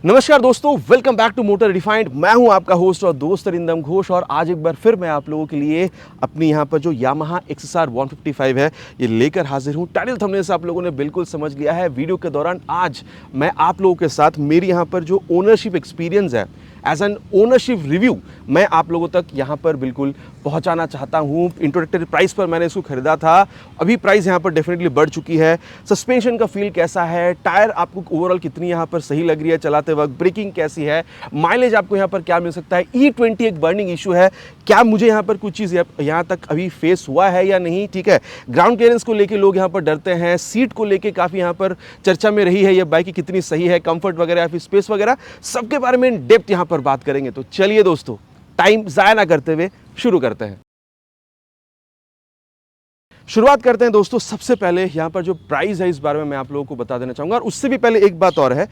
नमस्कार दोस्तों, welcome back to motor refined. मैं हूं आपका होस्ट और दोस्त अरिंदम घोष और आज एक बार फिर मैं आप लोगों के लिए अपनी यहां पर जो यामाहा XSR 155 है ये लेकर हाजिर हूं। टाइटल थंबनेल से आप लोगों ने बिल्कुल समझ लिया है। वीडियो के दौरान आज मैं आप लोगों के साथ मेरी यहां पर जो ओनरशिप एक्सपीरियंस है एज एन ओनरशिप रिव्यू मैं आप लोगों तक यहाँ पर बिल्कुल पहुँचाना चाहता हूँ। इंट्रोडक्टरी प्राइस पर मैंने इसको खरीदा था, अभी प्राइस यहाँ पर डेफिनेटली बढ़ चुकी है। सस्पेंशन का फील कैसा है, टायर आपको ओवरऑल कितनी यहाँ पर सही लग रही है चलाते वक्त, ब्रेकिंग कैसी है, माइलेज आपको यहाँ पर क्या मिल सकता है। E20 एक बर्निंग इशू है, क्या मुझे यहाँ पर कुछ चीज़ यहाँ तक अभी फेस हुआ है या नहीं, ठीक है। ग्राउंड क्लियरेंस को लेके लोग यहाँ पर डरते हैं, सीट को लेके काफ़ी यहाँ पर चर्चा में रही है ये बाइक की कितनी सही है, कंफर्ट वगैरह या फिर स्पेस वगैरह, सबके बारे में इन डेप्थ यहाँ पर बात करेंगे। तो चलिए दोस्तों, टाइम जाया ना करते हुए शुरू करते हैं। शुरुआत करते हैं दोस्तों। सबसे पहले यहाँ पर जो प्राइस है इस बारे में मैं आप लोगों को बता देना चाहूँगा। और उससे भी पहले एक बात और है,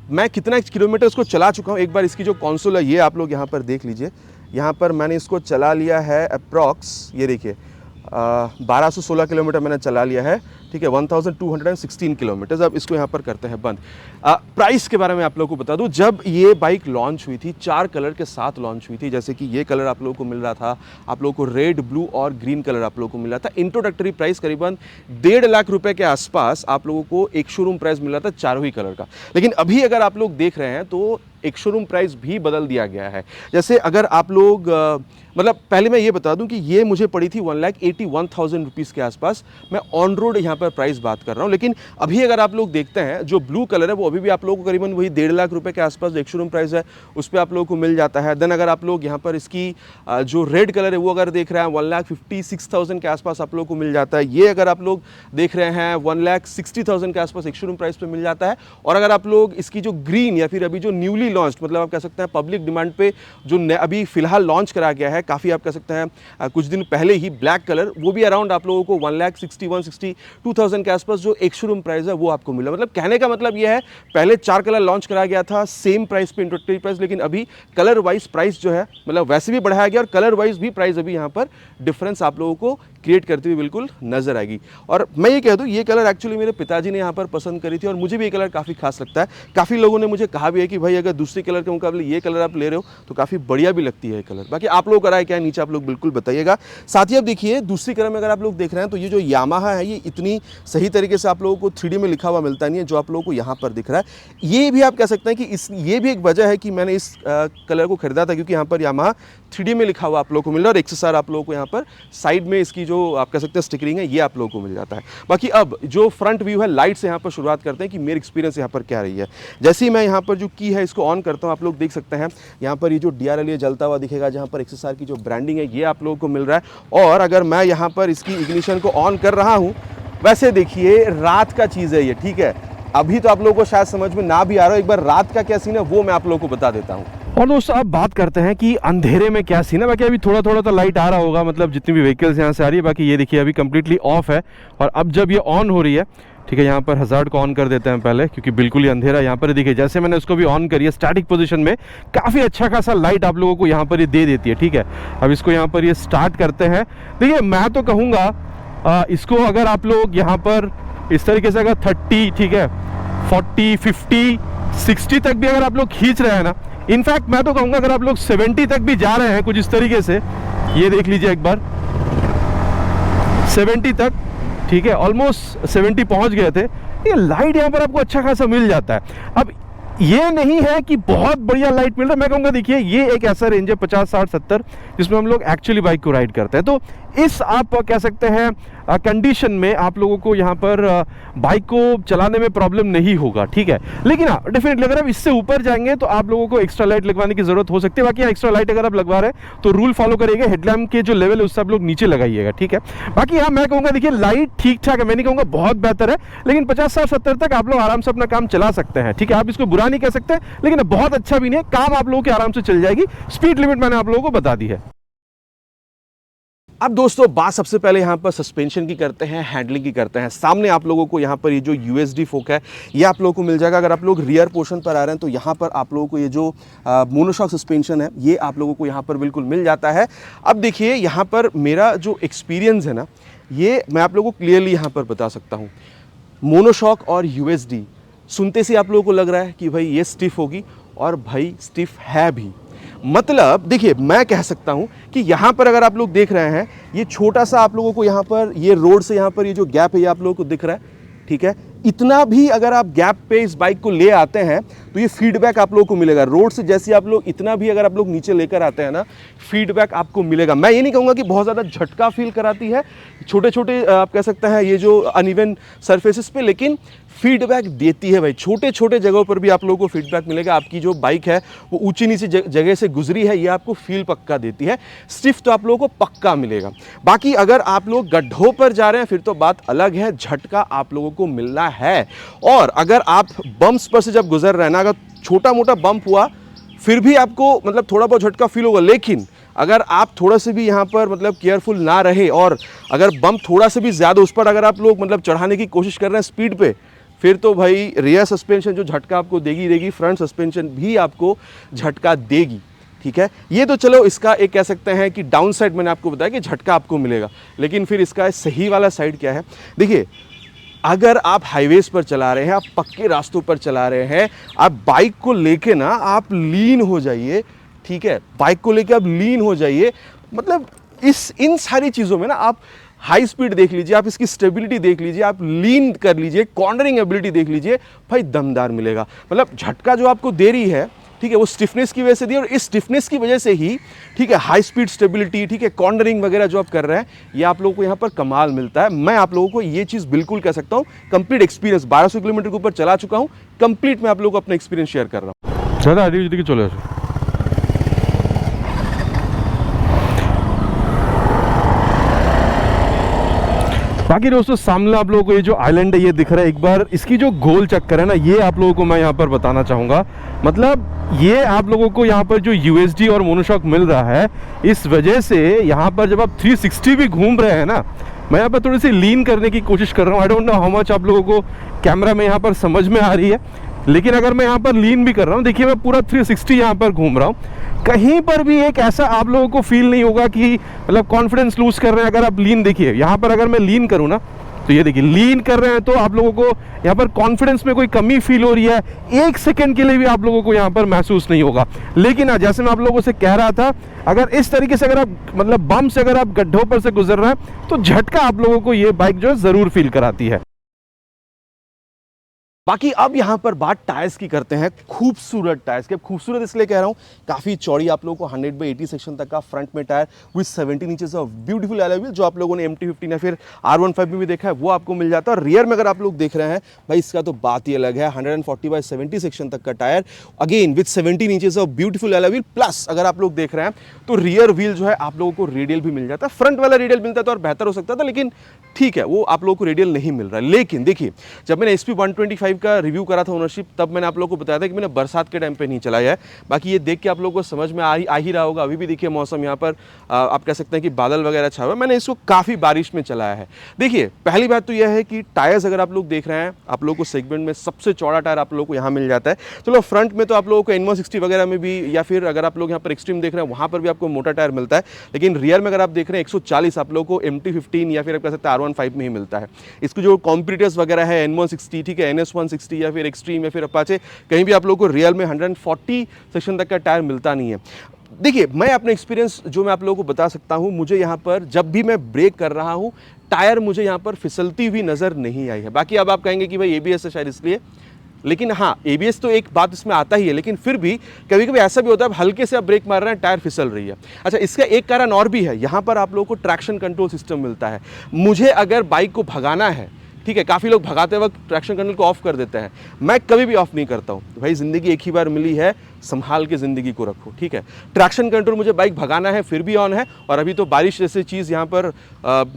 मैं कितना किलोमीटर इसको चला चुका हूँ। एक बार इसकी जो कंसोल है ये आप लोग यहाँ पर देख लीजिए। यहाँ पर मैंने इसको चला लिया है अप्रॉक्स, ये देखिए 1216 किलोमीटर मैंने चला लिया है, ठीक है। 1216 किलोमीटर। अब इसको यहाँ पर करते हैं बंद। प्राइस के बारे में आप लोगों को बता दूं, जब ये बाइक लॉन्च हुई थी 4 कलर के साथ लॉन्च हुई थी। जैसे कि ये कलर आप लोगों को मिल रहा था, आप लोगों को रेड, ब्लू और ग्रीन कलर आप लोगों को मिल रहा था। इंट्रोडक्टरी प्राइस करीबन 1.5 लाख रुपए के आसपास आप लोगों को एक शोरूम प्राइस मिल रहा था चारों ही कलर का। लेकिन अभी अगर आप लोग देख रहे हैं तो एक शोरूम प्राइस भी बदल दिया गया है। जैसे अगर आप लोग मतलब पहले मैं ये बता दूं कि ये मुझे पड़ी थी 1,81,000 रुपीज़ के आसपास। मैं ऑन रोड यहाँ पर प्राइस बात कर रहा हूँ। लेकिन अभी अगर आप लोग देखते हैं जो ब्लू कलर है वो अभी भी आप लोगों को करीबन वही 1.5 लाख रुपए के आसपास एक शोरूम प्राइस है, उस पर आप लोगों को मिल जाता है। देन अगर आप लोग यहाँ पर इसकी जो रेड कलर है वो अगर देख रहे हैं 1,56,000 के आसपास आप लोगों को मिल जाता है। ये अगर आप लोग देख रहे हैं 1,60,000 के आसपास एक शोरूम प्राइस पर मिल जाता है। और अगर आप लोग इसकी जो ग्रीन या फिर अभी जो न्यूली लॉन्च, मतलब आप कह सकते हैं पब्लिक डिमांड पे जो अभी फिलहाल लॉन्च करा गया है, काफ़ी आप कह सकते हैं कुछ दिन पहले ही, ब्लैक कलर, वो भी अराउंड आप लोगों को 1,61,62,000 के आसपास जो एक शोरूम प्राइस है वो आपको मिला। मतलब कहने का मतलब ये है, पहले 4 कलर लॉन्च करा गया था सेम प्राइस पे, इंट्रोडक्टरी प्राइस, लेकिन अभी कलर वाइज प्राइस जो है मतलब वैसे भी बढ़ाया गया और कलर वाइज भी प्राइस अभी यहाँ पर डिफरेंस आप लोगों को क्रिएट करती हुई बिल्कुल नजर आएगी। और मैं ये कह दूँ, ये कलर एक्चुअली मेरे पिताजी ने यहाँ पर पसंद करी थी और मुझे भी ये कलर काफ़ी खास लगता है। काफ़ी लोगों ने मुझे कहा भी है कि भाई अगर दूसरे कलर के मुकाबले ये कलर आप ले रहे हो तो काफ़ी बढ़िया भी लगती है ये कलर। बाकी आप लोगों का राय क्या है नीचे आप लोग बिल्कुल बताइएगा। साथ ही अब देखिए दूसरी कलर में अगर आप लोग देख रहे हैं तो ये जो यामाहा है ये इतनी सही तरीके से आप लोगों को 3D में लिखा हुआ मिलता नहीं है जो आप लोगों को यहाँ पर दिख रहा है। ये भी आप कह सकते हैं कि ये भी एक वजह है कि मैंने इस कलर को खरीदा था, क्योंकि यहाँ पर यामाहा 3D में लिखा हुआ आप लोगों को मिल रहा है और XSR आप लोगों को यहाँ पर साइड में इसकी जो आप कह सकते हैं स्टिकरिंग है ये आप लोगों को मिल जाता है। बाकी अब जो फ्रंट व्यू है, लाइट से यहाँ पर शुरुआत करते हैं कि मेरी एक्सपीरियंस यहाँ पर क्या रही है। जैसे ही मैं यहाँ पर जो की है इसको ऑन करता हूँ, आप लोग देख सकते हैं यहाँ पर ये जो DRL ये जलता हुआ दिखेगा, जहाँ पर XSR की जो ब्रांडिंग है ये आप लोगों को मिल रहा है। और अगर मैं यहाँ पर इसकी इग्निशन को ऑन कर रहा हूँ, वैसे देखिए रात का चीज़ है ये, ठीक है। अभी तो आप लोगों को शायद समझ में ना भी आ रहा हो, एक बार रात का क्या सीन है वो मैं आप लोगों को बता देता हूँ। और दोस्तों अब बात करते हैं कि अंधेरे में क्या सीन है। बाकी अभी थोड़ा थोड़ा तो लाइट आ रहा होगा, मतलब जितनी भी व्हीकल्स यहाँ से आ रही है। बाकी ये देखिए अभी कंप्लीटली ऑफ है और अब जब ये ऑन हो रही है, ठीक है, यहाँ पर हज़ार्ड को ऑन कर देते हैं पहले, क्योंकि बिल्कुल ही अंधेरा यहाँ पर देखिए। जैसे मैंने उसको भी ऑन करी है स्टैटिक पोजीशन में, काफ़ी अच्छा खासा लाइट आप लोगों को यहाँ पर ये दे देती है, ठीक है। अब इसको यहाँ पर ये स्टार्ट करते हैं। देखिए मैं तो कहूँगा इसको अगर आप लोग यहाँ पर इस तरीके से अगर 30, ठीक है, 40, 50, 60 तक भी अगर आप लोग खींच रहे हैं ना, इनफैक्ट मैं तो कहूँगा अगर आप लोग 70 तक भी जा रहे हैं कुछ इस तरीके से, ये देख लीजिए एक बार 70 तक, ठीक है, ऑलमोस्ट 70 पहुंच गए थे। ये लाइट यहाँ पर आपको अच्छा खासा मिल जाता है। अब ये नहीं है कि बहुत बढ़िया लाइट मिल रहा है, मैं कहूँगा देखिए ये एक ऐसा रेंज है 50, 60, 70 जिसमें हम लोग एक्चुअली बाइक को राइड करते हैं। तो इस आप कह सकते हैं कंडीशन में आप लोगों को यहाँ पर बाइक को चलाने में प्रॉब्लम नहीं होगा, ठीक है। लेकिन हाँ डेफिनेटली अगर आप इससे ऊपर जाएंगे तो आप लोगों को एक्स्ट्रा लाइट लगवाने की जरूरत हो सकती है। बाकी एक्स्ट्रा लाइट अगर आप लगवा रहे हैं तो रूल फॉलो करिएगा, हेडलैम्प के जो लेवल है उससे आप लोग नीचे लगाइएगा, ठीक है। बाकी हाँ मैं कहूँगा देखिए लाइट ठीक ठाक है, मैं नहीं कहूँगा बहुत बेहतर है, लेकिन 50, 60, 70 तक आप लोग आराम से अपना काम चला सकते हैं, ठीक है। आप इसको बुरा नहीं कह सकते, लेकिन बहुत अच्छा भी नहीं है, काम आप लोगों के आराम से चल जाएगी। स्पीड लिमिट मैंने आप लोगों को बता दी है। अब दोस्तों बात सबसे पहले यहाँ पर सस्पेंशन की करते हैं, हैंडलिंग की करते हैं। सामने आप लोगों को यहाँ पर ये जो USD फोक है ये आप लोगों को मिल जाएगा। अगर आप लोग रियर पोर्शन पर आ रहे हैं तो यहाँ पर आप लोगों को ये जो मोनोशॉक सस्पेंशन है ये आप लोगों को यहाँ पर बिल्कुल मिल जाता है। अब देखिए यहाँ पर मेरा जो एक्सपीरियंस है ना, ये मैं आप लोगों को क्लियरली यहाँ पर बता सकता हूँ। मोनोशॉक और USD सुनते से आप लोगों को लग रहा है कि भाई ये स्टिफ होगी, और भाई स्टिफ है भी। मतलब देखिए, मैं कह सकता हूं कि यहां पर अगर आप लोग देख रहे हैं, ये छोटा सा आप लोगों को यहां पर, ये रोड से यहां पर ये जो गैप है ये आप लोगों को दिख रहा है, ठीक है। इतना भी अगर आप गैप पे इस बाइक को ले आते हैं तो ये फीडबैक आप लोगों को मिलेगा। रोड से जैसे आप लोग इतना भी अगर आप लोग नीचे लेकर आते हैं ना, फीडबैक आपको मिलेगा। मैं ये नहीं कहूँगा कि बहुत ज़्यादा झटका फील कराती है, छोटे छोटे आप कह सकते हैं ये जो अनइवन सरफेसेस पे, लेकिन फीडबैक देती है भाई। छोटे छोटे जगहों पर भी आप लोगों को फीडबैक मिलेगा। आपकी जो बाइक है वो ऊंची नीची जगह से गुजरी है, ये आपको फील पक्का देती है। स्टिफ तो आप लोगों को पक्का मिलेगा। बाकी अगर आप लोग गड्ढों पर जा रहे हैं फिर तो बात अलग है, झटका आप लोगों को मिलना है। और अगर आप बम्प्स पर से जब गुजर रहे हैं ना, अगर छोटा मोटा बम्प हुआ फिर भी आपको मतलब थोड़ा बहुत झटका फील होगा, लेकिन अगर आप थोड़ा से भी यहाँ पर मतलब केयरफुल ना रहे और अगर बम्प थोड़ा से भी ज़्यादा उस पर अगर आप लोग मतलब चढ़ाने की कोशिश कर रहे हैं स्पीड पे, फिर तो भाई रियर सस्पेंशन जो झटका आपको देगी, फ्रंट सस्पेंशन भी आपको झटका देगी, ठीक है। ये तो चलो इसका एक कह सकते हैं कि डाउन साइड मैंने आपको बताया कि झटका आपको मिलेगा, लेकिन फिर इसका सही वाला साइड क्या है। देखिए, अगर आप हाईवेज पर चला रहे हैं, आप पक्के रास्तों पर चला रहे हैं, आप बाइक को लेके ना आप लीन हो जाइए, ठीक है। बाइक को लेके आप लीन हो जाइए, मतलब इन सारी चीज़ों में ना आप हाई स्पीड देख लीजिए, आप इसकी स्टेबिलिटी देख लीजिए, आप लीन कर लीजिए, कॉर्नरिंग एबिलिटी देख लीजिए, भाई दमदार मिलेगा। मतलब झटका जो आपको दे रही है, ठीक है, वो स्टिफनेस की वजह से दी, और इस स्टिफनेस की वजह से ही, ठीक है, हाई स्पीड स्टेबिलिटी, ठीक है, कॉर्नरिंग वगैरह जो आप कर रहे हैं, ये आप लोगों को यहाँ पर कमाल मिलता है। मैं आप लोगों को ये चीज़ बिल्कुल कह सकता हूँ, कंप्लीट एक्सपीरियंस, 1200 किलोमीटर के ऊपर चला चुका हूँ, कंप्लीट मैं आप लोगों को अपना एक्सपीरियंस शेयर कर रहा हूँ। ज़्यादा आगे चले আসে। बाकी दोस्तों, सामने आप लोगों को ये जो आइलैंड है ये दिख रहा है। एक बार इसकी जो गोल चक्कर है ना, ये आप लोगों को मैं यहाँ पर बताना चाहूँगा। मतलब ये आप लोगों को यहाँ पर जो यूएसडी और मोनोशॉक मिल रहा है, इस वजह से यहाँ पर जब आप 360 भी घूम रहे हैं ना, मैं यहाँ पर थोड़ी सी लीन करने की कोशिश कर रहा हूँ। I don't know how much आप लोगों को कैमरा में यहाँ पर समझ में आ रही है, लेकिन अगर मैं यहाँ पर लीन भी कर रहा हूँ, देखिए मैं पूरा 360 यहाँ पर घूम रहा हूँ। कहीं पर भी एक ऐसा आप लोगों को फील नहीं होगा कि मतलब कॉन्फिडेंस लूज कर रहे हैं। अगर आप लीन देखिए, यहाँ पर अगर मैं लीन करूँ ना, तो ये देखिए लीन कर रहे हैं तो आप लोगों को यहाँ पर कॉन्फिडेंस में कोई कमी फील हो रही है, एक सेकंड के लिए भी आप लोगों को यहाँ पर महसूस नहीं होगा। लेकिन जैसे मैं आप लोगों से कह रहा था, अगर इस तरीके से अगर आप मतलब बम से अगर आप गड्ढों पर से गुजर रहे हैं, तो झटका आप लोगों को ये बाइक जो है ज़रूर फील कराती है। बाकी अब यहाँ पर बात टायर्स की करते हैं, खूबसूरत टायर्स के। खूबसूरत इसलिए कह रहा हूँ, काफ़ी चौड़ी आप लोगों को 100/80 सेक्शन तक का फ्रंट में tyre with 17 inches of beautiful alloy wheel, जो आप लोगों ने MT-15 या फिर R15 में भी देखा है, वो आपको मिल जाता है। और रियर में अगर आप लोग देख रहे हैं भाई, इसका तो बात ही अलग है, 140/70 सेक्शन तक का tyre, again with 17 inches of beautiful alloy wheel. Plus अगर आप लोग देख रहे हैं तो रियर व्हील जो है आप लोगों को रेडियल भी मिल जाता है। फ्रंट वाला रेडियल मिलता तो और बेहतर हो सकता था, लेकिन ठीक है, वो आप लोगों को रेडियल नहीं मिल रहा है। लेकिन देखिए, जब मैंने SP 125 का रिव्यू करा था ओनरशिप, तब मैंने आप लोगों को बताया था कि मैंने बरसात के टाइम पे नहीं चलाया है। बाकी ये देख के आप लोगों को समझ में आ ही रहा होगा। अभी भी देखिए मौसम यहाँ पर आप कह सकते हैं कि बादल वगैरह छाया हुआ है। मैंने इसको काफ़ी बारिश में चलाया है। देखिए, पहली बात तो यह है कि टायर्स अगर आप लोग देख रहे हैं, आप लोगों को सेगमेंट में सबसे चौड़ा टायर आप लोगों को यहाँ मिल जाता है। चलो फ्रंट में तो आप लोगों को N160 वगैरह में भी, या फिर अगर आप लोग यहाँ पर एक्सट्रीम देख रहे हैं वहाँ पर भी आपको मोटा टायर मिलता है। लेकिन रियर में अगर आप देख रहे हैं 140 आप लोगों को MT-15 या फिर आप कह सकते हैं R15 में ही मिलता है। इसको जो कॉम्पिटिटर्स वगैरह है N160, ठीक है, NS160 या फिर एक्सट्रीम या फिर अपाचे, कहीं भी आप लोगों को रियल में 140 सेक्शन तक का टायर मिलता नहीं है। देखिए, मैं अपने एक्सपीरियंस जो मैं आप लोगों को बता सकता हूं, मुझे यहां पर जब भी मैं ब्रेक कर रहा हूं, टायर मुझे यहां पर फिसलती हुई नज़र नहीं आई है। बाकी अब आप कहेंगे कि भाई ABS है शायद इसलिए, लेकिन हाँ, ABS तो एक बात इसमें आता ही है, लेकिन फिर भी कभी कभी ऐसा भी होता है हल्के से आप ब्रेक मार रहे हैं, टायर फिसल रही है। अच्छा, इसका एक कारण और भी है, यहाँ पर आप लोगों को ट्रैक्शन कंट्रोल सिस्टम मिलता है। मुझे अगर बाइक को भगाना है, ठीक है, काफ़ी लोग भगाते वक्त ट्रैक्शन कंट्रोल को ऑफ कर देते हैं, मैं कभी भी ऑफ नहीं करता हूँ। भाई ज़िंदगी एक ही बार मिली है, संभाल के ज़िंदगी को रखो, ठीक है। ट्रैक्शन कंट्रोल मुझे बाइक भगाना है फिर भी ऑन है। और अभी तो बारिश जैसी चीज़ यहाँ पर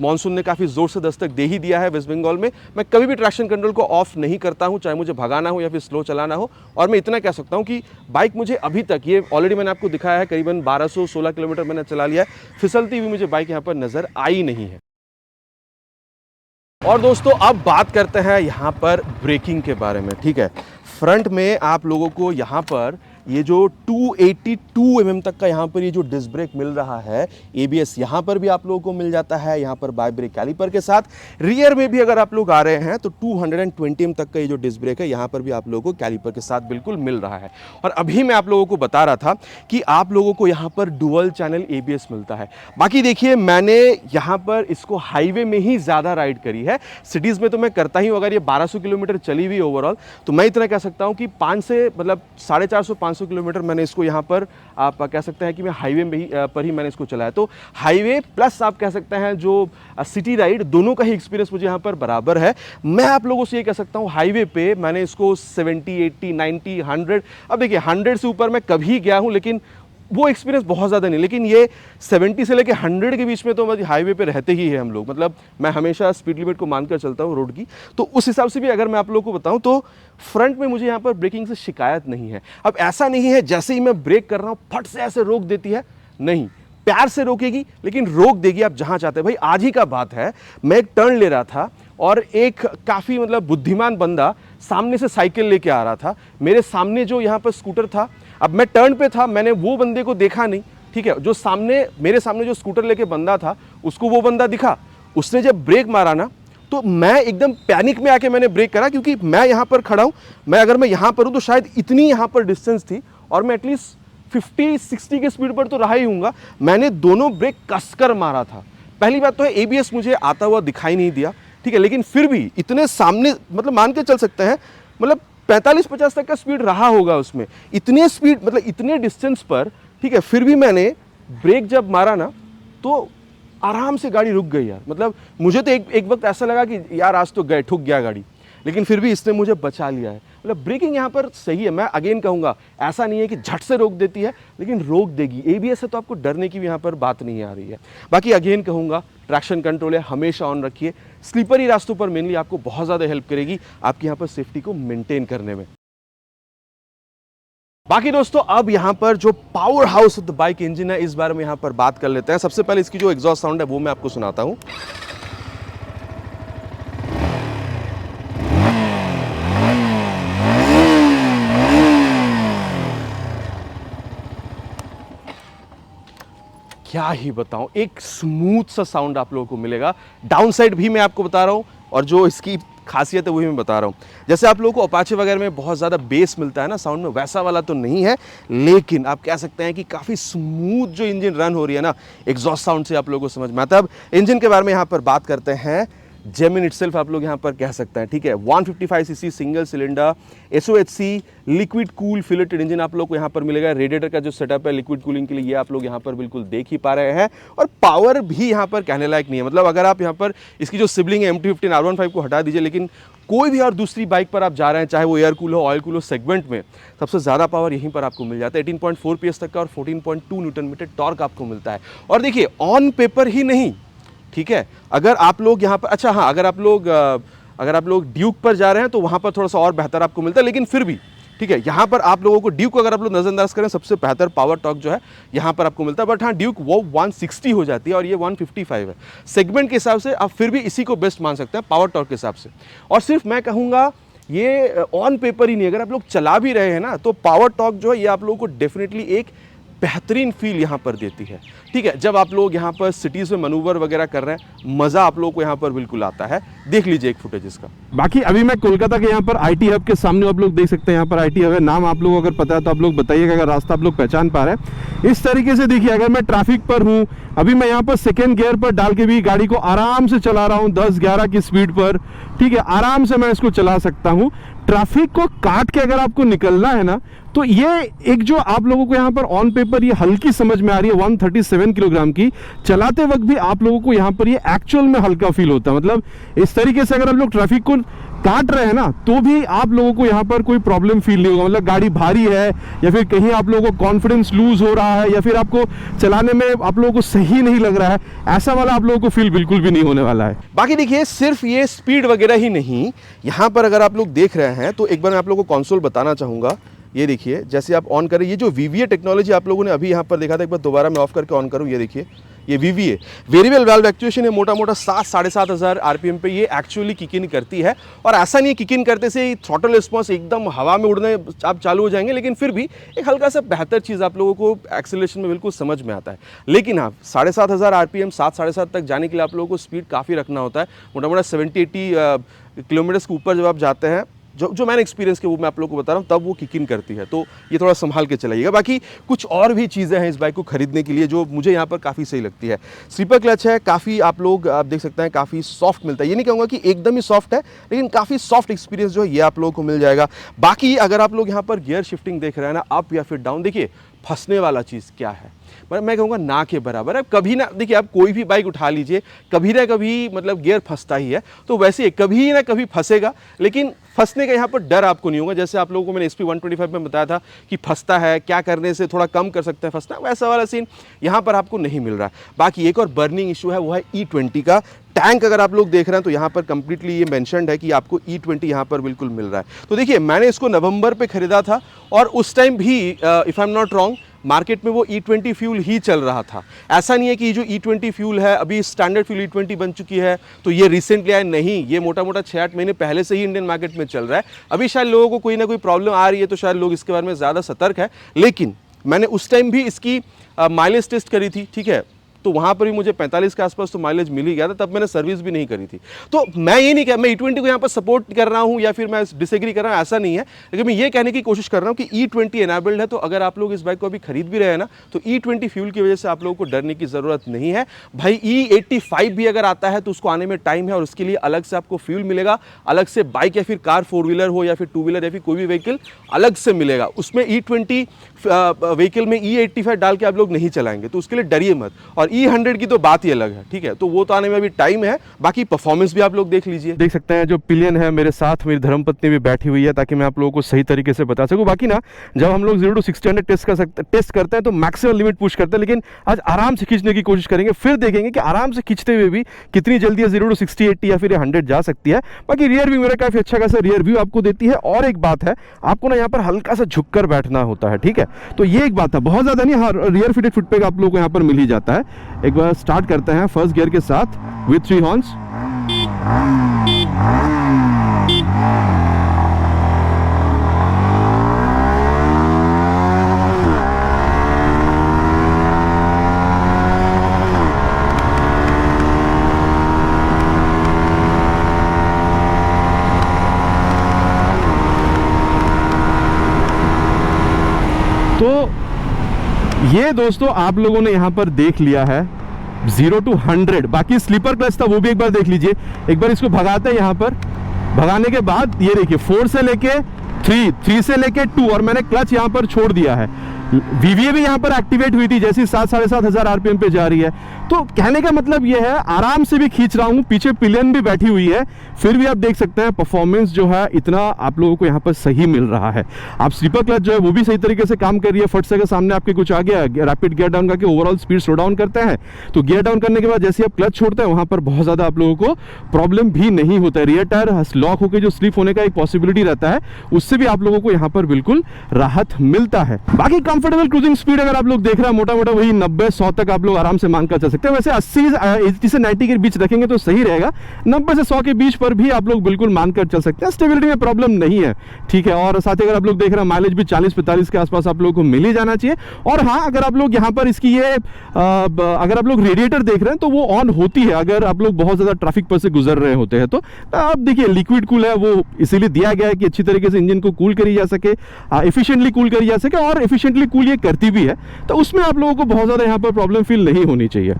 मानसून ने काफ़ी ज़ोर से दस्तक दे ही दिया है वेस्ट बंगाल में। मैं कभी भी ट्रैक्शन कंट्रोल को ऑफ नहीं करता हूँ, चाहे मुझे भगाना हो या फिर स्लो चलाना हो। और मैं इतना कह सकता हूँ कि बाइक मुझे अभी तक, ये ऑलरेडी मैंने आपको दिखाया है, करीबन 1216 किलोमीटर मैंने चला लिया है, फिसलती हुई मुझे बाइक यहाँ पर नज़र आई नहीं है। और दोस्तों, अब बात करते हैं यहाँ पर ब्रेकिंग के बारे में, ठीक है। फ्रंट में आप लोगों को यहाँ पर ये जो 282 mm तक का यहाँ पर ये जो डिस्क ब्रेक मिल रहा है। ABS यहाँ पर भी आप लोगों को मिल जाता है, यहाँ पर बाय ब्रेक कैलिपर के साथ। रियर में भी अगर आप लोग आ रहे हैं तो 220 mm तक का ये जो डिस्क ब्रेक है यहाँ पर भी आप लोगों को कैलिपर के साथ बिल्कुल मिल रहा है। और अभी मैं आप लोगों को बता रहा था कि आप लोगों को यहाँ पर डुअल चैनल ABS मिलता है। बाकी देखिए, मैंने यहाँ पर इसको हाईवे में ही ज़्यादा राइड करी है, सिटीज़ में तो मैं करता ही हूँ। अगर ये 1200 किलोमीटर चली हुई ओवरऑल, तो मैं इतना कह सकता हूँ कि 5 से मतलब 450-500 किलोमीटर मैंने इसको यहाँ पर आप कह सकते हैं कि मैं हाईवे में ही पर ही मैंने इसको चलाया। तो हाईवे प्लस आप कह सकते हैं जो सिटी राइड, दोनों का ही एक्सपीरियंस मुझे यहाँ पर बराबर है। मैं आप लोगों से ये कह सकता हूँ, हाईवे पे मैंने इसको 70, 80, 90, 100, अब देखिए 100 से ऊपर मैं कभी गया हूँ, लेकिन वो एक्सपीरियंस बहुत ज़्यादा नहीं। लेकिन ये 70 से लेके 100 के बीच में तो हाईवे पे रहते ही है हम लोग। मतलब मैं हमेशा स्पीड लिमिट को मानकर चलता हूँ रोड की। तो उस हिसाब से भी अगर मैं आप लोगों को बताऊँ तो फ्रंट में मुझे यहाँ पर ब्रेकिंग से शिकायत नहीं है। अब ऐसा नहीं है जैसे ही मैं ब्रेक कर रहा हूँ फट से ऐसे रोक देती है, नहीं, प्यार से रोकेगी लेकिन रोक देगी आप जहाँ चाहते हैं। भाई आज ही का बात है, मैं एक टर्न ले रहा था और एक काफ़ी मतलब बुद्धिमान बंदा सामने से साइकिल लेके आ रहा था। मेरे सामने जो यहाँ पर स्कूटर था, अब मैं टर्न पे था, मैंने वो बंदे को देखा नहीं, ठीक है। जो सामने मेरे सामने जो स्कूटर लेके बंदा था उसको वो बंदा दिखा। उसने जब ब्रेक मारा ना तो मैं एकदम पैनिक में आके मैंने ब्रेक करा, क्योंकि मैं यहाँ पर खड़ा हूँ। अगर मैं यहाँ पर हूँ तो शायद इतनी यहाँ पर डिस्टेंस थी और मैं एटलीस्ट 50-60 की स्पीड पर तो रहा ही हूँगा। मैंने दोनों ब्रेक कसकर मारा था। पहली बात तो है ABS मुझे आता हुआ दिखाई नहीं दिया, ठीक है, लेकिन फिर भी इतने सामने मतलब मान के चल सकते हैं, मतलब 45-50 तक का स्पीड रहा होगा उसमें। इतने स्पीड मतलब इतने डिस्टेंस पर, ठीक है, फिर भी मैंने ब्रेक जब मारा ना तो आराम से गाड़ी रुक गई यार। मतलब मुझे तो एक वक्त ऐसा लगा कि यार आज तो गए, ठुक गया गाड़ी, लेकिन फिर भी इसने मुझे बचा लिया है। मतलब ब्रेकिंग यहाँ पर सही है। मैं अगेन कहूँगा, ऐसा नहीं है कि झट से रोक देती है, लेकिन रोक देगी। ABS है तो आपको डरने की भी यहाँ पर बात नहीं आ रही है। बाकी अगेन कहूँगा, ट्रैक्शन कंट्रोल है, हमेशा ऑन रखिए। स्लीपरी रास्तों पर मेनली आपको बहुत ज़्यादा हेल्प करेगी आपकी यहाँ पर सेफ्टी को मेंटेन करने में। बाकी दोस्तों, अब यहाँ पर जो power house of the bike engine है, इस बारे में यहाँ पर बात कर लेते हैं। सबसे पहले इसकी जो एग्जॉस्ट साउंड है वो मैं आपको सुनाता हूँ। क्या ही बताऊं, एक स्मूथ सा साउंड आप लोगों को मिलेगा। डाउन साइड भी मैं आपको बता रहा हूं और जो इसकी खासियत है वो भी मैं बता रहा हूं। जैसे आप लोगों को अपाचे वगैरह में बहुत ज़्यादा बेस मिलता है ना साउंड में, वैसा वाला तो नहीं है, लेकिन आप कह सकते हैं कि काफ़ी स्मूथ जो इंजन रन हो रही है ना, एग्जॉस्ट साउंड से आप लोगों को समझ में आता है। अब इंजन के बारे में यहाँ पर बात करते हैं। जेमिन इटसेल्फ आप लोग यहाँ पर कह सकते हैं, ठीक है। 155cc single cylinder SOHC liquid cool filleted engine आप लोग को यहाँ पर मिलेगा। रेडिएटर का जो सेटअप है लिक्विड कूलिंग के लिए, ये आप लोग यहाँ पर बिल्कुल देख ही पा रहे हैं। और पावर भी यहाँ पर कहने लायक नहीं है। मतलब अगर आप यहाँ पर इसकी जो सिबलिंग है MT-15 R15 को हटा दीजिए, लेकिन कोई भी और दूसरी बाइक पर आप जा रहे हैं, चाहे वो एयर कूल हो, ऑयल कूल हो, सेगमेंट में सबसे ज़्यादा पावर यहीं पर आपको मिल जाता है। 18.4 PS तक का और 14.2 न्यूटन मीटर टॉर्क आपको मिलता है। और देखिए, ऑन पेपर ही नहीं, ठीक है, अगर आप लोग यहाँ पर, अच्छा हाँ, अगर आप लोग ड्यूक पर जा रहे हैं तो वहाँ पर थोड़ा सा और बेहतर आपको मिलता है, लेकिन फिर भी ठीक है, यहाँ पर आप लोगों को ड्यूक को अगर आप लोग नज़रअंदाज करें, सबसे बेहतर पावर टॉर्क जो है यहाँ पर आपको मिलता है। बट हाँ, ड्यूक वो 160 हो जाती है और ये 155 है। सेगमेंट के हिसाब से आप फिर भी इसी को बेस्ट मान सकते हैं पावर टॉर्क के हिसाब से। और सिर्फ मैं कहूँगा, ये ऑन पेपर ही नहीं, अगर आप लोग चला भी रहे हैं ना, तो पावर टॉर्क जो है ये आप लोगों को डेफिनेटली एक बेहतरीन फील यहाँ पर देती है, ठीक है। जब आप लोग यहाँ पर सिटीज़ में मनूवर वगैरह कर रहे हैं, मज़ा आप लोगों को यहाँ पर बिल्कुल आता है। देख लीजिए एक फुटेज इसका। बाकी अभी मैं कोलकाता के यहाँ पर IT हब के सामने, आप लोग देख सकते हैं यहाँ पर IT हब है। नाम आप लोगों को अगर पता है तो आप लोग बताइएगा, अगर रास्ता आप लोग पहचान पा रहे हैं। इस तरीके से देखिए, अगर मैं ट्रैफिक पर हूँ, अभी मैं यहाँ पर सेकेंड गियर पर डाल के भी गाड़ी को आराम से चला रहा हूँ 10-11 की स्पीड पर, ठीक है, आराम से मैं इसको चला सकता हूँ। ट्रैफिक को काट के अगर आपको निकलना है ना, तो ये एक जो आप लोगों को यहाँ पर ऑन पेपर ये हल्की समझ में आ रही है 137 किलोग्राम की, चलाते वक्त भी आप लोगों को यहाँ पर ये एक्चुअल में हल्का फील होता है। मतलब इस तरीके से अगर आप लोग ट्रैफिक को काट रहे हैं ना, तो भी आप लोगों को यहाँ पर कोई प्रॉब्लम फील नहीं होगा। मतलब गाड़ी भारी है या फिर कहीं आप लोगों को कॉन्फिडेंस लूज हो रहा है या फिर आपको चलाने में आप लोगों को सही नहीं लग रहा है, ऐसा वाला आप लोगों को फील बिल्कुल भी नहीं होने वाला है। बाकी देखिए, सिर्फ ये स्पीड वगैरह ही नहीं, यहाँ पर अगर आप लोग देख रहे हैं तो एक बार मैं आप लोगों को कंसोल बताना चाहूँगा। ये देखिए, जैसे आप ऑन करें, ये जो VVA टेक्नोलॉजी आप लोगों ने अभी यहाँ पर देखा था, एक बार दोबारा मैं ऑफ करके ऑन करूँ, ये देखिए ये VVA वेरिएबल वाल्व एक्चुएशन है, मोटा मोटा 7-7,500 RPM पे ये एक्चुअली किक इन करती है। और ऐसा नहीं है किक इन करते से थ्रॉटल रिस्पॉन्स एकदम हवा में उड़ने आप चालू हो जाएंगे, लेकिन फिर भी एक हल्का सा बेहतर चीज़ आप लोगों को एक्सेलरेशन में बिल्कुल समझ में आता है। लेकिन हाँ, 7,500 RPM 7-7.5 तक जाने के लिए आप लोगों को स्पीड काफ़ी रखना होता है। मोटा मोटा 70-80 किलोमीटर्स के ऊपर जब आप जाते हैं, जो मैंने एक्सपीरियंस किया वो मैं आप लोगों को बता रहा हूँ, तब वो किक इन करती है। तो ये थोड़ा संभाल के चलाइएगा। बाकी कुछ और भी चीज़ें हैं इस बाइक को खरीदने के लिए जो मुझे यहाँ पर काफ़ी सही लगती है। स्लीपर क्लच है, काफ़ी आप देख सकते हैं काफ़ी सॉफ्ट मिलता है। ये नहीं कहूँगा कि एकदम ही सॉफ्ट है, लेकिन काफ़ी सॉफ्ट एक्सपीरियंस जो है ये आप लोगों को मिल जाएगा। बाकी अगर आप लोग यहाँ पर गियर शिफ्टिंग देख रहे हैं ना, अप या फिर डाउन, देखिए फंसने वाला चीज़ क्या है, मैं कहूँगा ना के बराबर है। कभी ना, देखिए आप कोई भी बाइक उठा लीजिए, कभी ना कभी मतलब गियर फंसता ही है, तो वैसे ही कभी ना कभी फंसेगा, लेकिन फंसने का यहाँ पर डर आपको नहीं होगा। जैसे आप लोगों को मैंने SP 125 में बताया था कि फंसता है, क्या करने से थोड़ा कम कर सकते हैं फंसना, वैसा वाला सीन यहाँ पर आपको नहीं मिल रहा है। बाकी एक और बर्निंग इशू है, वो है E20 का टैंक। अगर आप लोग देख रहे हैं तो यहाँ पर कंप्लीटली ये मेंशन्ड है कि आपको E20 यहाँ पर बिल्कुल मिल रहा है। तो देखिए मैंने इसको नवंबर पे खरीदा था और उस टाइम भी if I am not wrong market में वो E20 फ्यूल ही चल रहा था। ऐसा नहीं है कि जो E20 फ्यूल है अभी स्टैंडर्ड फ्यूल E20 बन चुकी है तो ये रिसेंटली आया, नहीं, ये मोटा मोटा 6-8 महीने पहले से ही इंडियन मार्केट में चल रहा है। अभी शायद लोगों को कोई ना कोई प्रॉब्लम आ रही है तो शायद लोग इसके बारे में ज़्यादा सतर्क है, लेकिन मैंने उस टाइम भी इसकी माइलेज टेस्ट करी थी, ठीक है, तो वहाँ पर भी मुझे 45 के आसपास तो माइलेज मिल ही गया था। तब मैंने सर्विस भी नहीं करी थी। तो मैं ये नहीं कह, मैं E20 को यहाँ पर सपोर्ट कर रहा हूँ या फिर मैं डिसएग्री कर रहा हूँ, ऐसा नहीं है, लेकिन मैं ये कहने की कोशिश कर रहा हूँ कि E20 एनेबल्ड है। तो अगर आप लोग इस बाइक को अभी खरीद भी रहे हैं ना, तो E20 फ्यूल की वजह से आप लोगों को डरने की ज़रूरत नहीं है। भाई E85 भी अगर आता है तो उसको आने में टाइम है और उसके लिए अलग से आपको फ्यूल मिलेगा, अलग से बाइक या फिर कार 4 व्हीलर हो या फिर 2 व्हीलर या फिर कोई भी व्हीकल अलग से मिलेगा। उसमें E20 व्हीकल में E85 डाल के आप लोग नहीं चलाएंगे, तो उसके लिए डरिए मत। और E100 की तो बात ही अलग है, ठीक है, तो वो तो आने में अभी टाइम है। बाकी परफॉर्मेंस भी आप लोग देख लीजिए, देख सकते हैं जो पिलियन है मेरे साथ मेरी धर्मपत्नी भी बैठी हुई है ताकि मैं आप लोगों को सही तरीके से बता सकूं। बाकी ना जब हम लोग 0 to 60 टेस्ट करते हैं तो मैक्सिमम लिमिट पुश करते हैं, लेकिन आज आराम से खींचने की कोशिश करेंगे, फिर देखेंगे कि आराम से खींचते हुए भी कितनी जल्दी 0 to 60, 80 या फिर 100 जा सकती है। बाकी रियर व्यू मेरा काफी अच्छा खासा रियर व्यू आपको देती है। और एक बात है, आपको ना यहाँ पर हल्का सा झुककर बैठना होता है, ठीक है, तो ये एक बात है, बहुत ज्यादा नहीं। हाँ, रियर फिटेड फुटपैग आप लोगों को यहाँ पर मिल ही जाता है। एक बार स्टार्ट करते हैं फर्स्ट गियर के साथ विथ 3 हॉर्न्स। तो ये दोस्तों आप लोगों ने यहां पर देख लिया है 0 to 100। बाकी स्लीपर क्लच था वो भी एक बार देख लीजिए। एक बार इसको भगाते हैं यहाँ पर, भगाने के बाद ये देखिए 4 से लेके 3 से लेके 2 और मैंने क्लच यहाँ पर छोड़ दिया है। VVA भी यहाँ पर एक्टिवेट हुई थी जैसी 7-7,500 RPM पे जा रही है। तो कहने का मतलब ये है आराम से भी खींच रहा हूँ, पीछे पिलियन भी बैठी हुई है, फिर भी आप देख सकते हैं परफॉर्मेंस जो है इतना आप लोगों को यहाँ पर सही मिल रहा है। आप स्लीपर क्लच जो है वो भी सही तरीके से काम कर रही है। फट से अगर सामने आपके कुछ आ गया, रैपिड गियर डाउन करके ओवरऑल स्पीड स्लो डाउन करते हैं, तो गियर डाउन करने के बाद जैसे आप क्लच छोड़ते हैं वहाँ पर बहुत ज़्यादा आप लोगों को प्रॉब्लम भी नहीं होता है। रियर टायर लॉक होकर जो स्लिप होने का एक पॉसिबिलिटी रहता है, उससे भी आप लोगों को यहाँ पर बिल्कुल राहत मिलता है। बाकी कंफर्टेबल क्रूजिंग स्पीड अगर आप लोग देख रहे हैं मोटा मोटा वही 90-100 तक आप लोग आराम से मानकर चल सकते हैं। वैसे 80 से 90 के बीच रखेंगे तो सही रहेगा, 90 से 100 के बीच पर भी आप लोग बिल्कुल मानकर चल सकते हैं, स्टेबिलिटी में प्रॉब्लम नहीं है, ठीक है। और साथ ही अगर आप लोग देख रहे हैं माइलेज भी 40-45 के आसपास आप लोगों को मिल ही जाना चाहिए। और हाँ, अगर आप लोग यहाँ पर इसकी ये अगर आप लोग रेडिएटर देख रहे हैं तो वो ऑन होती है अगर आप लोग बहुत ज़्यादा ट्रैफिक पर से गुजर रहे होते हैं। तो आप देखिए लिक्विड कूल है, वो इसीलिए दिया गया है कि अच्छी तरीके से इंजन को कूल करी जा सके, एफिशिएंटली कूल करी जा सके, और एफिशिएंटली कूल ये करती भी है, तो उसमें आप लोगों को बहुत ज़्यादा यहाँ पर प्रॉब्लम फील नहीं होनी चाहिए।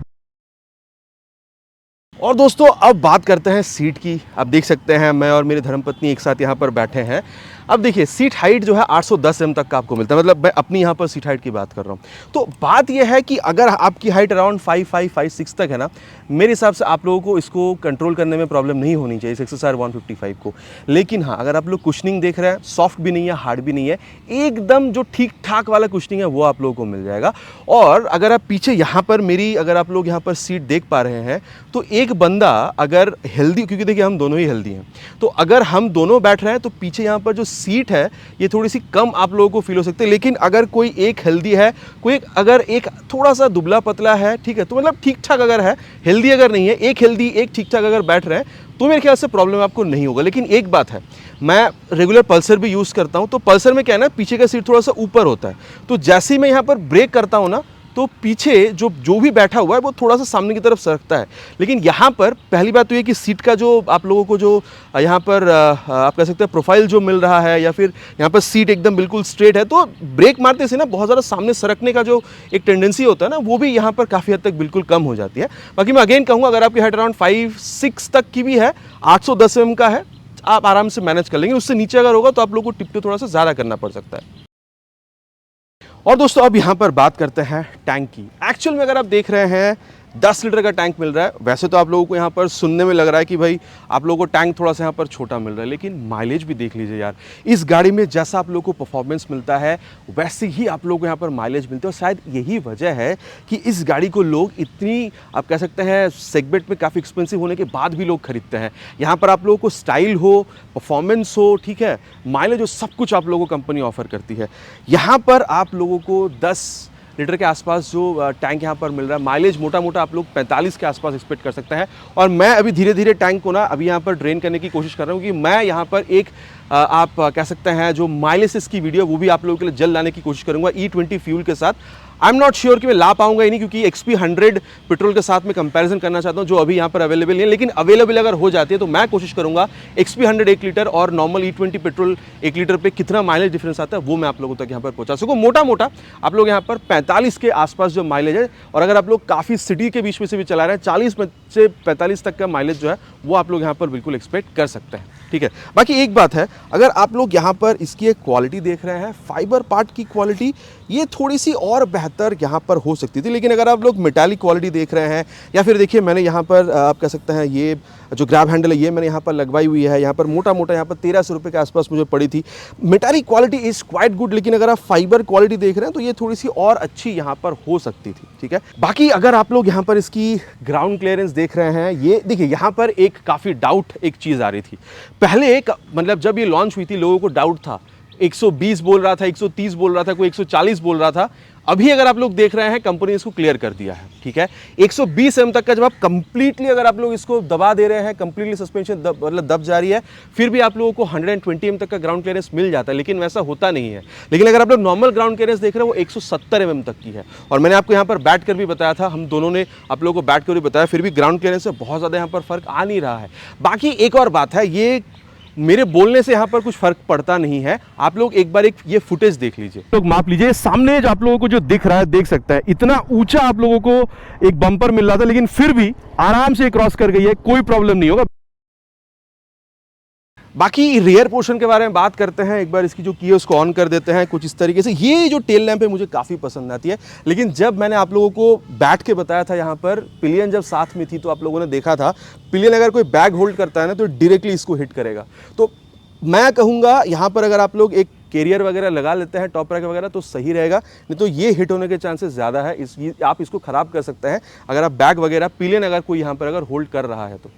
और दोस्तों अब बात करते हैं सीट की। आप देख सकते हैं मैं और मेरी धर्मपत्नी एक साथ यहाँ पर बैठे हैं। अब देखिए सीट हाइट जो है 810 mm तक का आपको मिलता है, मतलब मैं अपनी यहाँ पर सीट हाइट की बात कर रहा हूँ। तो बात यह है कि अगर आपकी हाइट अराउंड 5'5", 5'6" तक है ना, मेरे हिसाब से आप लोगों को इसको कंट्रोल करने में प्रॉब्लम नहीं होनी चाहिए इस XSR 155 को। लेकिन हाँ, अगर आप लोग कुशनिंग देख रहे हैं, सॉफ्ट भी नहीं है, हार्ड भी नहीं है, एकदम जो ठीक ठाक वाला कुशनिंग है वो आप लोगों को मिल जाएगा। और अगर आप पीछे यहाँ पर मेरी अगर आप लोग यहाँ पर सीट देख पा रहे हैं तो एक बंदा अगर हेल्दी, क्योंकि देखिए हम दोनों ही हेल्दी हैं, तो अगर हम दोनों बैठ रहे हैं तो पीछे यहाँ पर जो सीट है ये थोड़ी सी कम आप लोगों को फील हो सकती है, लेकिन अगर कोई एक हेल्दी है, अगर एक थोड़ा सा दुबला पतला है, ठीक है, तो मतलब ठीक ठाक अगर है, हेल्दी अगर नहीं है, एक हेल्दी एक ठीक ठाक अगर बैठ रहे हैं तो मेरे ख्याल से प्रॉब्लम आपको नहीं होगा। लेकिन एक बात है, मैं रेगुलर पल्सर भी यूज़ करता हूँ, तो पल्सर में क्या है ना, पीछे का सीट थोड़ा सा ऊपर होता है, तो जैसे ही मैं यहाँ पर ब्रेक करता हूँ ना, तो पीछे जो भी बैठा हुआ है वो थोड़ा सा सामने की तरफ सरकता है। लेकिन यहाँ पर पहली बात तो ये कि सीट का जो आप लोगों को जो यहाँ पर आप कह सकते हैं प्रोफाइल जो मिल रहा है, या फिर यहाँ पर सीट एकदम बिल्कुल स्ट्रेट है, तो ब्रेक मारते से ना बहुत ज़्यादा सामने सरकने का जो एक टेंडेंसी होता है ना, वो भी यहाँ पर काफ़ी हद तक बिल्कुल कम हो जाती है। बाकी मैं अगेन कहूँगा, अगर आपकी हाइट अराउंड 5'6" तक की भी है, 810 mm का है, आप आराम से मैनेज कर लेंगे। उससे नीचे अगर होगा तो आप लोगों को टिप तो थोड़ा सा ज़्यादा करना पड़ सकता है। और दोस्तों अब यहाँ पर बात करते हैं टैंक की। एक्चुअल में अगर आप देख रहे हैं 10 लीटर का टैंक मिल रहा है। वैसे तो आप लोगों को यहाँ पर सुनने में लग रहा है कि भाई आप लोगों को टैंक थोड़ा सा यहाँ पर छोटा मिल रहा है, लेकिन माइलेज भी देख लीजिए यार। इस गाड़ी में जैसा आप लोगों को परफॉर्मेंस मिलता है वैसे ही आप लोगों को यहाँ पर माइलेज मिलता है। और शायद यही वजह है कि इस गाड़ी को लोग इतनी, आप कह सकते हैं, सेगमेंट में काफ़ी एक्सपेंसिव होने के बाद भी लोग खरीदते हैं। यहाँ पर आप लोगों को स्टाइल हो, परफॉर्मेंस हो, ठीक है, माइलेज हो, सब कुछ आप लोगों को कंपनी ऑफर करती है। यहाँ पर आप लोगों को 10 लीटर के आसपास जो टैंक यहाँ पर मिल रहा है, माइलेज मोटा मोटा आप लोग 45 के आसपास एक्सपेक्ट कर सकते हैं। और मैं अभी धीरे धीरे टैंक को ना अभी यहाँ पर ड्रेन करने की कोशिश कर रहा हूँ कि मैं यहाँ पर एक आप कह सकते हैं जो माइलेज की वीडियो वो भी आप लोगों के लिए जल्द लाने की कोशिश करूँगा E20 फ्यूल के साथ। आई एम नॉट श्योर कि मैं ला पाऊंगा ही नहीं, क्योंकि XP100 पेट्रोल के साथ मैं कंपैरिजन करना चाहता हूं जो अभी यहाँ पर अवेलेबल नहीं है। लेकिन अवेलेबल अगर हो जाती है तो मैं कोशिश करूंगा XP100 1 लीटर और नॉर्मल E20 पेट्रोल 1 लीटर पे कितना माइलेज डिफरेंस आता है वो मैं आप लोगों तक यहाँ पर पहुंचा सकूँ। मोटा मोटा आप लोग यहाँ पर 45 के आसपास जो माइलेज है, और अगर आप लोग काफ़ी सिटी के बीच में से भी चला रहे हैं 40 से 45 तक का माइलेज जो है वो आप लोग यहाँ पर बिल्कुल एक्सपेक्ट कर सकते हैं, ठीक है। बाकी एक बात है, अगर आप लोग यहाँ पर इसकी एक क्वालिटी देख रहे हैं, फाइबर पार्ट की क्वालिटी ये थोड़ी सी और बेहतर यहाँ पर हो सकती थी। लेकिन अगर आप लोग मेटालिक क्वालिटी देख रहे हैं, या फिर देखिए मैंने यहाँ पर आप कह सकते हैं ये जो ग्रैब हैंडल है ये मैंने यहाँ पर लगवाई हुई है, यहाँ पर मोटा मोटा यहाँ पर 1300 रुपये के आसपास मुझे पड़ी थी। Metallic quality is quite good, लेकिन अगर आप फाइबर क्वालिटी देख रहे हैं तो ये थोड़ी सी और अच्छी यहाँ पर हो सकती थी, ठीक है। बाकी अगर आप लोग यहाँ पर इसकी ग्राउंड क्लियरेंस देख रहे हैं, ये देखिए यहाँ पर एक काफ़ी डाउट एक चीज़ आ रही थी। पहले एक मतलब जब ये लॉन्च हुई थी लोगों को डाउट था, 120 बोल रहा था, 130 बोल रहा था, कोई 140 बोल रहा था। अभी अगर आप लोग देख रहे हैं कंपनी इसको क्लियर कर दिया है, ठीक है। 120 mm तक का जब आप कंप्लीटली अगर आप लोग इसको दबा दे रहे हैं, कंप्लीटली सस्पेंशन मतलब दब जा रही है, फिर भी आप लोगों को 120 mm तक का ग्राउंड क्लियरेंस मिल जाता है। लेकिन वैसा होता नहीं है। लेकिन अगर आप लोग नॉर्मल ग्राउंड क्लियरेंस देख रहे हैं वो 170 mm तक की है। और मैंने आपको यहाँ पर बैठ कर भी बताया था, हम दोनों ने आप लोगों को बैठ कर भी बताया, फिर भी ग्राउंड क्लियरेंस से बहुत ज़्यादा यहाँ पर फर्क आ नहीं रहा है। बाकी एक और बात है, ये मेरे बोलने से यहाँ पर कुछ फर्क पड़ता नहीं है। आप लोग एक बार ये फुटेज देख लीजिए, लोग माप लीजिए। सामने जो आप लोगों को जो दिख रहा है देख सकते हैं, इतना ऊंचा आप लोगों को एक बम्पर मिल रहा था, लेकिन फिर भी आराम से क्रॉस कर गई है, कोई प्रॉब्लम नहीं होगा। बाकी रियर पोर्शन के बारे में बात करते हैं। एक बार इसकी जो की है उसको ऑन कर देते हैं कुछ इस तरीके से। ये जो टेल लैंप है मुझे काफ़ी पसंद आती है, लेकिन जब मैंने आप लोगों को बैठ के बताया था यहाँ पर, पिलियन जब साथ में थी तो आप लोगों ने देखा था पिलियन अगर कोई बैग होल्ड करता है ना तो डायरेक्टली इसको हिट करेगा। तो मैं कहूँगा यहाँ पर अगर आप लोग एक कैरियर वगैरह लगा लेते हैं, टॉप रैक वगैरह, तो सही रहेगा, नहीं तो ये हिट होने के चांसेस ज़्यादा है। आप इसको ख़राब कर सकते हैं अगर आप बैग वगैरह पिलियन अगर कोई यहाँ पर अगर होल्ड कर रहा है तो,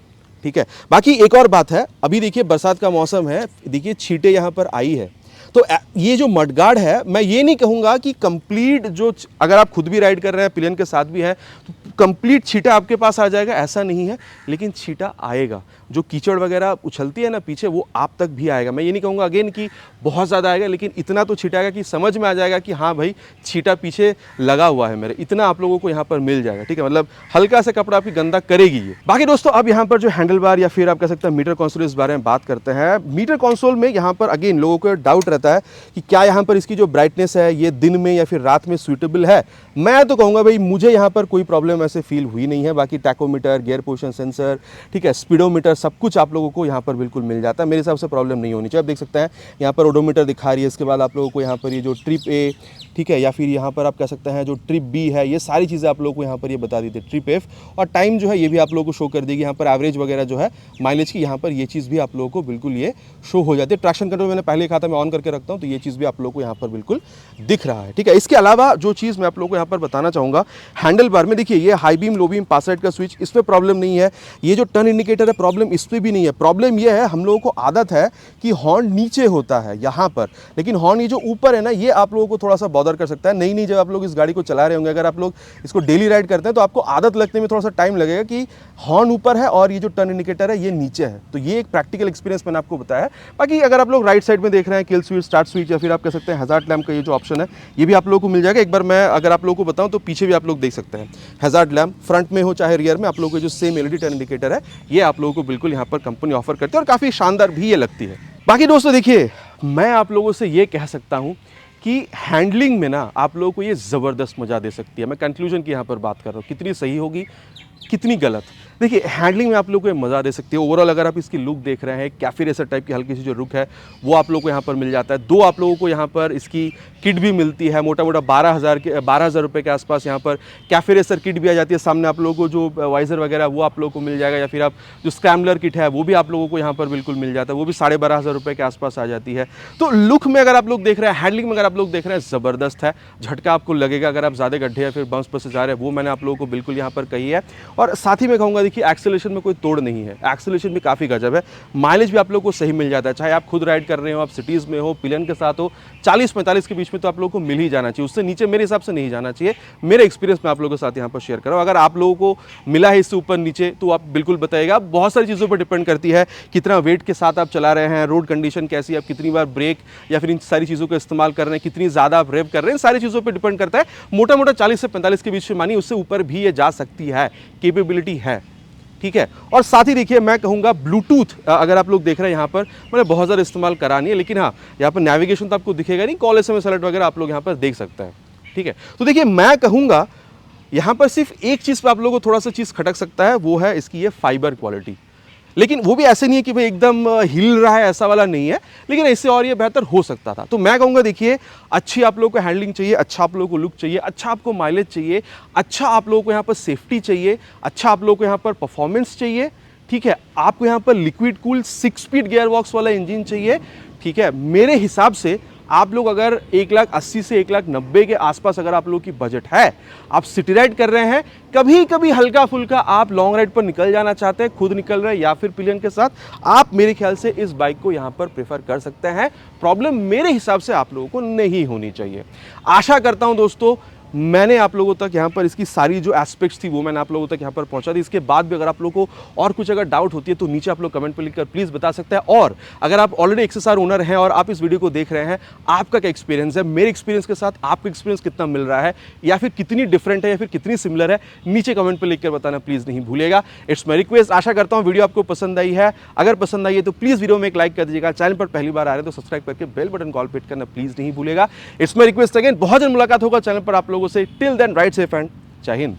ठीक है। बाकी एक और बात है, अभी देखिए बरसात का मौसम है, देखिए छींटे यहाँ पर आई है, तो ये जो मडगार्ड है, मैं ये नहीं कहूँगा कि कंप्लीट जो, अगर आप खुद भी राइड कर रहे हैं पिलियन के साथ भी है तो कंप्लीट छींटा आपके पास आ जाएगा, ऐसा नहीं है, लेकिन छींटा आएगा। जो कीचड़ वगैरह उछलती है ना पीछे, वो आप तक भी आएगा। मैं ये नहीं कहूँगा अगेन कि बहुत ज़्यादा आएगा, लेकिन इतना तो छींटा आएगा कि समझ में आ जाएगा कि हाँ भाई छींटा पीछे लगा हुआ है मेरे, इतना आप लोगों को यहाँ पर मिल जाएगा, ठीक है। मतलब हल्का सा कपड़ा आपकी गंदा करेगी ये। बाकी दोस्तों अब यहाँ पर जो हैंडल बार या फिर आप कह सकते हैं मीटर कंसोल, इस बारे में बात करते हैं। मीटर कंसोल में यहाँ पर अगेन लोगों को डाउट रहता है कि क्या यहाँ पर इसकी जो ब्राइटनेस है ये दिन में या फिर रात में सूटेबल है। मैं तो कहूँगा भाई मुझे यहाँ पर कोई प्रॉब्लम ऐसे फील हुई नहीं है। बाकी टैकोमीटर, गियर पोजिशन सेंसर, ठीक है, स्पीडोमीटर, सब कुछ आप लोगों को यहाँ पर बिल्कुल मिल जाता है। मेरे हिसाब से प्रॉब्लम नहीं होनी चाहिए। आप देख सकते हैं यहाँ पर ओडोमीटर दिखा रही है, इसके बाद आप लोगों को यहाँ पर ये जो ट्रिप ए, ठीक है, या फिर यहाँ पर आप कह सकते हैं जो ट्रिप बी है, ये सारी चीज़ें आप लोगों को यहाँ पर ये बता दी थी। ट्रिप एफ और टाइम जो है ये भी आप लोगों को शो कर देगी। यहाँ पर एवरेज वगैरह जो है माइलेज की, यहाँ पर ये चीज़ भी आप लोगों को बिल्कुल ये शो हो जाती है। ट्रैक्शन कंट्रोल मैंने पहले कहा था मैं ऑन करके रखता हूँ, तो ये चीज़ भी आप लोगों को यहाँ पर बिल्कुल दिख रहा है, ठीक है। इसके अलावा जो चीज़ मैं आप लोगों को यहाँ पर बताना चाहूँगा, हैंडल बार में देखिए ये हाई बीम लो बीम पास साइड का स्विच, इस पर प्रॉब्लम नहीं है। ये जो टर्न इंडिकेटर है प्रॉब्लम इस पर भी नहीं है। प्रॉब्लम ये है हम लोगों को आदत है कि हॉर्न नीचे होता है यहाँ पर, लेकिन हॉर्न ये जो ऊपर है ना, ये आप लोगों को थोड़ा सा बॉदर कर सकता है। नहीं जब आप लोग इस गाड़ी को चला रहे होंगे, अगर आप लोग इसको डेली राइड करते हैं तो आपको आदत लगने में थोड़ा सा टाइम लगेगा कि हॉर्न ऊपर है और ये जो टर्न इंडिकेटर है ये नीचे है। तो ये एक प्रैक्टिकल एक्सपीरियंस मैंने आपको बताया। बाकी अगर आप लोग राइट साइड में देख रहे हैं किल स्विच, स्टार्ट स्विच, या फिर आप कह सकते हैं हैजार्ड लैम्प का ये जो ऑप्शन है ये भी आप लोगों को मिल जाएगा। एक बार मैं अगर आप लोगों को बताऊं तो पीछे भी आप लोग देख सकते हैं हैजार्ड लैम्प, फ्रंट में हो चाहे रियर में, आप लोगों को जो सेम एलईडी टर्न इंडिकेटर है ये आप लोगों को बिल्कुल यहाँ पर कंपनी ऑफर करती है और काफ़ी शानदार भी ये लगती है। बाकी दोस्तों देखिए, मैं आप लोगों से ये कह सकता हूँ कि हैंडलिंग में ना आप लोगों को ये ज़बरदस्त मज़ा दे सकती है। मैं कंक्लूजन की यहाँ पर बात कर रहा हूँ, कितनी सही होगी कितनी गलत। देखिए हैंडलिंग में आप लोगों को ये मज़ा दे सकती है। ओवरऑल अगर आप इसकी लुक देख रहे हैं, कैफे रेसर टाइप की हल्की सी जो लुक है वो आप लोगों को यहाँ पर मिल जाता है। 2 आप लोगों को यहाँ पर इसकी किट भी मिलती है, मोटा 12,000 रुपये के आसपास यहाँ पर कैफे रेसर किट भी आ जाती है। सामने आप लोगों को जो वाइजर वगैरह वो आप लोगों को मिल जाएगा, या फिर आप जो स्क्रैम्बलर किट है वो भी आप लोगों को यहाँ पर बिल्कुल मिल जाता है, वो भी 12,500 रुपये के आसपास आ जाती है। तो लुक में अगर आप लोग देख रहे हैं, हैंडलिंग में अगर आप लोग देख रहे हैं, ज़बरदस्त है। झटका आपको लगेगा अगर आप ज़्यादा गड्ढे या फिर बम्प्स पर से जा रहे हैं, वो मैंने आप लोगों को बिल्कुल यहाँ पर कही है। और साथ ही मैं कहूँगा देखिए एक्सेलरेशन में कोई तोड़ नहीं है, एक्सेलरेशन भी काफ़ी गजब है। माइलेज भी आप लोगों को सही मिल जाता है, चाहे आप खुद राइड कर रहे हो, आप सिटीज़ में हो, पिलियन के साथ हो, 40-45 के बीच में तो आप लोगों को मिल ही जाना चाहिए। उससे नीचे मेरे हिसाब से नहीं जाना चाहिए। मेरे एक्सपीरियंस में आप लोगों के साथ यहाँ पर शेयर कर रहा हूँ। अगर आप लोगों को मिला है इससे ऊपर नीचे तो आप बिल्कुल बताइएगा। बहुत सारी चीज़ों पर डिपेंड करती है, कितना वेट के साथ आप चला रहे हैं, रोड कंडीशन कैसी है, आप कितनी बार ब्रेक या फिर इन सारी चीज़ों का इस्तेमाल कर रहे हैं, कितनी ज़्यादा आप रेव कर रहे हैं, सारी चीज़ों पर डिपेंड करता है। मोटा 40 से 45 के बीच में मानिए, उससे ऊपर भी ये जा सकती है, कैपेबिलिटी है, ठीक है। और साथ ही देखिए मैं कहूँगा ब्लूटूथ अगर आप लोग देख रहे हैं यहाँ पर, मैंने बहुत ज़्यादा इस्तेमाल करा नहीं है, लेकिन हाँ यहाँ पर नेविगेशन तो आपको दिखेगा नहीं, कॉल SMS अलर्ट वगैरह आप लोग यहाँ पर देख सकते हैं, ठीक है। तो देखिए मैं कहूँगा यहाँ पर सिर्फ एक चीज़ पर आप लोगों को थोड़ा सा चीज़ खटक सकता है, वो है इसकी ये फाइबर क्वालिटी। लेकिन वो भी ऐसे नहीं है कि भाई एकदम हिल रहा है, ऐसा वाला नहीं है, लेकिन इससे और ये बेहतर हो सकता था। तो मैं कहूँगा देखिए, अच्छी आप लोगों को हैंडलिंग चाहिए, अच्छा आप लोगों को लुक चाहिए, अच्छा आपको माइलेज चाहिए, अच्छा आप लोगों को यहाँ पर सेफ्टी चाहिए, अच्छा आप लोगों को यहाँ पर परफॉर्मेंस चाहिए, ठीक है। आपको यहाँ पर liquid cool 6 speed gear box वाला इंजन चाहिए, ठीक है। मेरे हिसाब से आप लोग अगर 1,80,000 से 1,90,000 के आसपास अगर आप लोगों की बजट है, आप सिटी राइड कर रहे हैं, कभी कभी हल्का फुल्का आप लॉन्ग राइड पर निकल जाना चाहते हैं, खुद निकल रहे हैं या फिर पिलियन के साथ, आप मेरे ख्याल से इस बाइक को यहाँ पर प्रेफर कर सकते हैं। प्रॉब्लम मेरे हिसाब से आप लोगों को नहीं होनी चाहिए। आशा करता हूँ दोस्तों मैंने आप लोगों तक यहाँ पर इसकी सारी जो एस्पेक्ट्स थी वो मैंने आप लोगों तक यहाँ पर पहुँचा दी। इसके बाद भी अगर आप लोगों को और कुछ अगर डाउट होती है तो नीचे आप लोग कमेंट पर लिखकर प्लीज़ बता सकते हैं। और अगर आप ऑलरेडी XSR ओनर हैं और आप इस वीडियो को देख रहे हैं, आपका क्या एक्सपीरियंस है, मेरे एक्सपीरियंस के साथ आपका एक्सपीरियंस कितना मिल रहा है, या फिर कितनी डिफरेंट है या फिर कितनी सिमिलर है, नीचे कमेंट पर लिखकर बताना प्लीज़ नहीं भूलिएगा। It's my request. आशा करता हूँ वीडियो आपको पसंद आई है। अगर पसंद आई है तो प्लीज़ वीडियो में एक लाइक कर दीजिएगा। चैनल पर पहली बार आ रहे हैं तो सब्सक्राइब करके बेल बटन कॉल पे हिट करना प्लीज़ नहीं भूलिएगा। It's my request again. बहुत जल्द मुलाकात होगा चैनल पर आप लोगों से। Till then ride safe and जय हिंद।